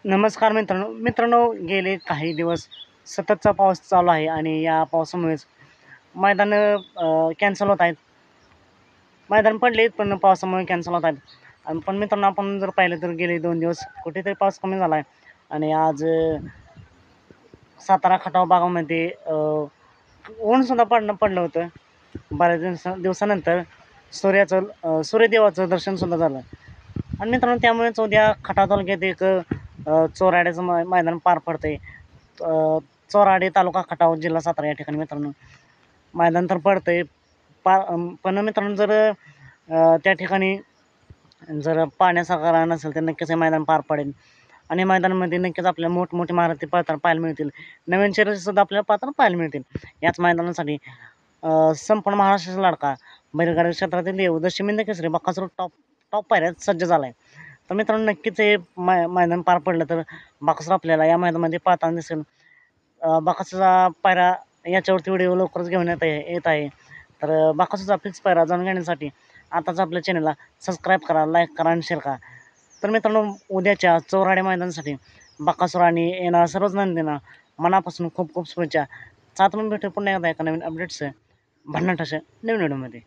नमस्कार मित्रांनो, गेले काही दिवस सततचा पाऊस चालू आहे आणि या पावसामुळेच मैदानं कॅन्सल होत आहेत. मैदान पडले पण पावसामुळे कॅन्सल होत आहेत. आणि पण मित्रांनो, आपण जर पाहिलं तर गेले 2 दिवस कुठेतरी पाऊस कमी झाला आहे आणि आज सातारा खटाव भागामध्ये ऊनसुद्धा पडलं होतं. बऱ्याच दिवसानंतर सूर्यदेवाचं दर्शनसुद्धा झालं. आणि मित्रांनो, त्यामुळेच उद्या खटाव तालुक्यात एक चोराड्याचं मैदान पार पडतंय. चोराडे तालुका खटाव जिल्हा सातारा या ठिकाणी मित्रांनो मैदान तर पडतंय. पण मित्रांनो, जर त्या ठिकाणी जर पाण्यासारखा रान नसेल तर नक्कीच हे मैदान पार पडेल आणि मैदानामध्ये नक्कीच आपल्याला मोठमोठी इमारती पळताना पाहायला मिळतील. नवीन शर्यतीसुद्धा आपल्याला पळताना पाहायला मिळतील. याच मैदानासाठी संपूर्ण महाराष्ट्राचा लाडका बैलगाडी क्षेत्रातील देव दशमिंद केसरी बकासूर टॉप पायऱ्यात सज्ज झाला आहे. तर मित्रांनो, नक्कीच हे मैदान पार पडलं तर बकासूर आपल्याला या मैदानामध्ये पाहताना दिसेल. बकासूरचा पायरा याच्यावरती व्हिडिओ लवकरच घेऊन येत आहे. तर बकासूरचा फिक्स पायरा जाणून घेण्यासाठी आताच आपल्या चॅनलला सबस्क्राईब करा, लाईक करा आणि शेअर करा. तर मित्रांनो, उद्याच्या चोराडे मैदानासाठी बकासूर आणि येणाऱ्या सर्वच नंदींना मनापासून खूप खूप शुभेच्छा. चला तर मग भेटू पुन्हा एकदा एका नवीन अपडेट्स भन्नाट अशा नवीन व्हिडिओमध्ये.